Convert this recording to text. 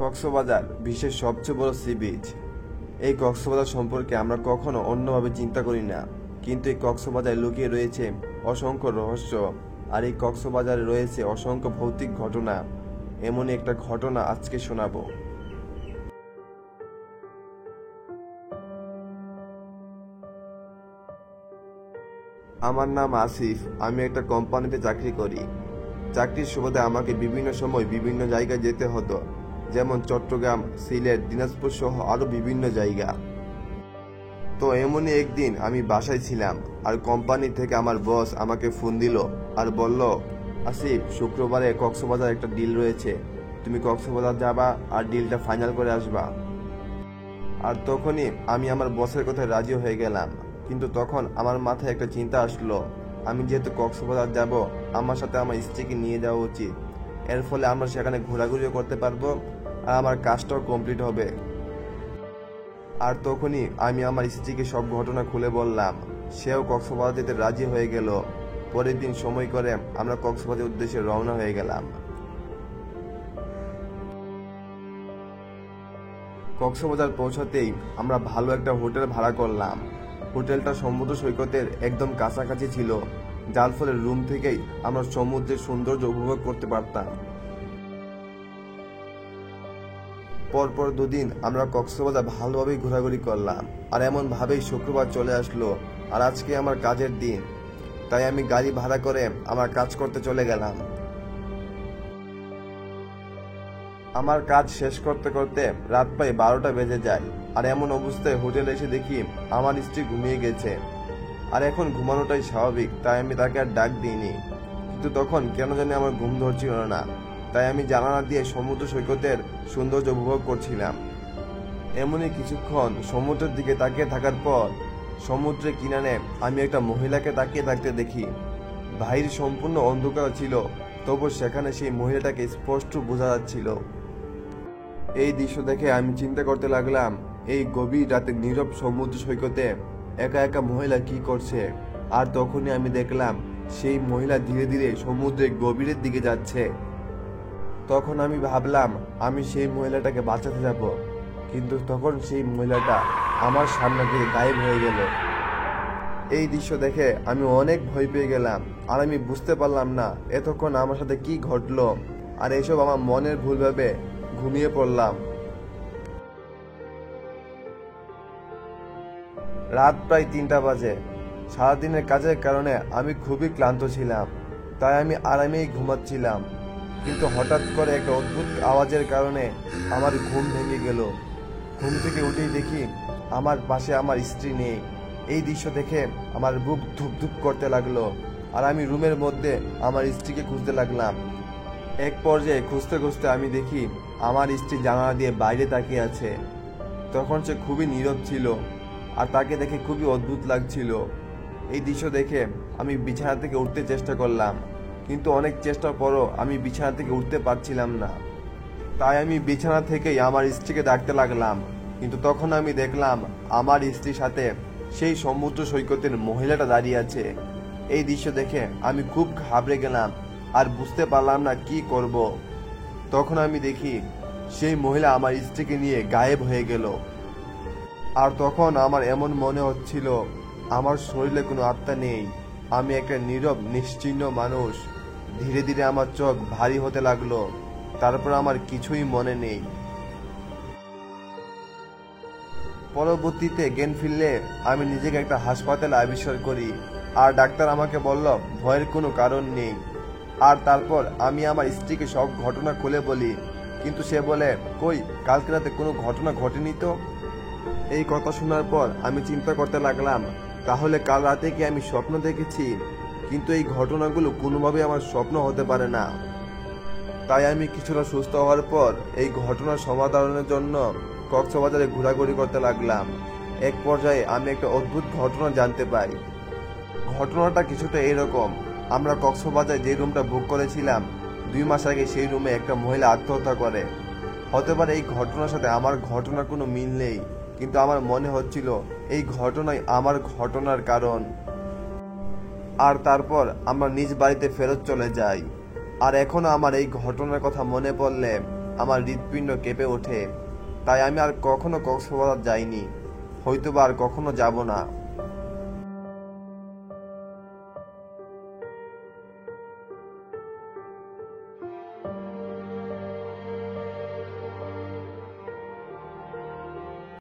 কক্সবাজার বিশ্বের সবচেয়ে বড় সি বিচ। এই কক্সবাজার সম্পর্কে আমরা কখনো অন্যভাবে চিন্তা করি না, কিন্তু এই কক্সবাজারে লুকিয়ে রয়েছে অসংখ্য রহস্য। আর এই কক্সবাজারে রয়েছে অসংখ্য ভৌতিক ঘটনা। এমনই একটা ঘটনা আজকে শোনাবো। আমার নাম আসিফ। আমি একটা কোম্পানিতে চাকরি করি। চাকরির সুবাদে আমাকে বিভিন্ন সময় বিভিন্ন জায়গায় যেতে হতো, যেমন চট্টগ্রাম, সিলেট, দিনাজপুর সহ আরো বিভিন্ন জায়গা। তো এমনই একদিন আমি বাসায় ছিলাম, আর কোম্পানি থেকে আমার বস আমাকে ফোন দিল আর বলল, আসিফ, শুক্রবারে কক্সবাজার একটা ডিল রয়েছে, তুমি কক্সবাজার যাবা আর ডিলটা ফাইনাল করে আসবা। আর তখনই আমি আমার বসের কথায় রাজি হয়ে গেলাম। কিন্তু তখন আমার মাথায় একটা চিন্তা আসলো, আমি যেহেতু কক্সবাজার যাব, আমার সাথে আমার স্ত্রীকে নিয়ে যাওয়া উচিত। এর ফলে আমরা সেখানে ঘোরাঘুরিও করতে পারবো আর আমার কাজটাও কমপ্লিট হবে। আর তখনই আমি আমার স্ত্রীকে সব ঘটনা খুলে বললাম। সেও কক্সবাজার যেতে রাজি হয়ে গেল। পরের দিন সময় করে আমরা কক্সবাজারের উদ্দেশ্যে রওনা হয়ে গেলাম। কক্সবাজার পৌঁছাতেই আমরা ভালো একটা হোটেল ভাড়া করলাম। হোটেলটা সমুদ্র সৈকতের একদম কাছাকাছি ছিল, যার ফলে রুম থেকেই আমরা সমুদ্রের সৌন্দর্য উপভোগ করতে পারতাম। পরপর দুদিন আমরা কক্সবাজার ভালোভাবেই ঘোরাঘুরি করলাম, আর এমন ভাবেই শুক্রবার চলে আসলো আর আজকে আমার কাজের দিন। তাই আমি গাড়ি ভাড়া করে আমার কাজ করতে চলে গেলাম। আমার কাজ শেষ করতে করতে রাত প্রায় 12টা বেজে যায়। আর এমন অবস্থায় হোটেলে এসে দেখি আমার স্ত্রী ঘুমিয়ে গেছে। আর এখন ঘুমানোটাই স্বাভাবিক, তাই আমি তাকে আর ডাক দিইনি। কিন্তু তখন কেন জানি আমার ঘুম ধরছিল না, তাই আমি জানালা দিয়ে সমুদ্র সৈকতের সৌন্দর্য উপভোগ করছিলাম। এমনই কিছুক্ষণ সমুদ্রের দিকে তাকিয়ে থাকার পর সমুদ্রের কিনারে আমি একটা মহিলাকে তাকিয়ে থাকতে দেখি। বাহির সম্পূর্ণ অন্ধকার ছিল, তবু সেখানে সেই মহিলাটাকে স্পষ্ট বোঝা যাচ্ছিল। এই দৃশ্য দেখে আমি চিন্তা করতে লাগলাম, এই গভীর রাতে নীরব সমুদ্র সৈকতে একা একা মহিলা কি করছে। আর তখনই আমি দেখলাম সেই মহিলা ধীরে ধীরে সমুদ্রের গভীরের দিকে যাচ্ছে। তখন আমি ভাবলাম আমি সেই মহিলাটাকে বাঁচাতে যাব, কিন্তু তখন সেই মহিলাটা আমার সামনে থেকে গায়েব হয়ে গেল। এই দৃশ্য দেখে আমি অনেক ভয় পেয়ে গেলাম, আর আমি বুঝতে পারলাম না এতক্ষণ আমার সাথে কি ঘটলো। আর এসব আমার মনের ভুল ভেবে ঘুমিয়ে পড়লাম। রাত প্রায় 3টা বাজে। সারাদিনের কাজের কারণে আমি খুবই ক্লান্ত ছিলাম, তাই আমি আরামেই ঘুমাচ্ছিলাম। কিন্তু হঠাৎ করে একটা অদ্ভুত আওয়াজের কারণে আমার ঘুম ভেঙে গেল। ঘুম থেকে উঠেই দেখি আমার পাশে আমার স্ত্রী নেই। এই দৃশ্য দেখে আমার বুক ধুপধুপ করতে লাগলো, আর আমি রুমের মধ্যে আমার স্ত্রীকে খুঁজতে লাগলাম। এক পর্যায়ে খুঁজতে খুঁজতে আমি দেখি আমার স্ত্রী জানালা দিয়ে বাইরে তাকিয়ে আছে। তখন সে খুবই নীরব ছিল, আর তাকে দেখে খুবই অদ্ভুত লাগছিল। এই দৃশ্য দেখে আমি বিছানা থেকে উঠতে চেষ্টা করলাম, কিন্তু অনেক চেষ্টার পরও আমি বিছানা থেকে উঠতে পারছিলাম না। তাই আমি বিছানা থেকেই আমার স্ত্রীকে ডাকতে লাগলাম, কিন্তু তখন আমি দেখলাম আমার স্ত্রীর সাথে সেই সমুদ্র সৈকতের মহিলাটা দাঁড়িয়ে আছে। এই দৃশ্য দেখে আমি খুব ঘাবড়ে গেলাম, আর বুঝতে পারলাম না কি করব। তখন আমি দেখি সেই মহিলা আমার স্ত্রীকে নিয়ে গায়েব হয়ে গেল। আর তখন আমার এমন মনে হচ্ছিল আমার শরীরে কোনো আত্মা নেই, আমি একটা নীরব নিশ্চিহ্ন মানুষ। ধীরে ধীরে আমার চোখ ভারী হতে লাগলো, তারপর আমার কিছুই মনে নেই। পরবর্তীতে জ্ঞান ফিরলে আমি নিজেকে একটা হাসপাতালে আবিষ্কার করি, আর ডাক্তার আমাকে বলল ভয়ের কোনো কারণ নেই। আর তারপর আমি আমার স্ত্রীকে সব ঘটনা খুলে বলি, কিন্তু সে বলে, কই, কালকে রাতে কোনো ঘটনা ঘটেনি তো। এই কথা শোনার পর আমি চিন্তা করতে লাগলাম, তাহলে কাল রাতে কি আমি স্বপ্ন দেখেছি? কিন্তু এই ঘটনাগুলো কোনোভাবে আমার স্বপ্ন হতে পারে না। তাই আমি কিছুটা সুস্থ হওয়ার পর এই ঘটনার সমাধানের জন্য কক্সবাজারে ঘোরাঘুরি করতে লাগলাম। এক পর্যায়ে আমি একটা অদ্ভুত ঘটনা জানতে পাই। ঘটনাটা কিছুটা এরকম, আমরা কক্সবাজারে যে রুমটা বুক করেছিলাম 2 মাস আগে সেই রুমে একটা মহিলা আত্মহত্যা করে। হতে পারে এই ঘটনার সাথে আমার ঘটনার কোনো মিল নেই, কিন্তু আমার মনে হচ্ছিল এই ঘটনাই আমার ঘটনার কারণ। আর তারপর আমরা নিজ বাড়িতে ফেরত চলে যাই। আর এখনো আমার এই ঘটনার কথা মনে পড়লে আমার হৃৎপিণ্ড কেঁপে ওঠে। তাই আমি আর কখনো কক্সবাজার যাইনি, হয়তোবা আর কখনো যাব না।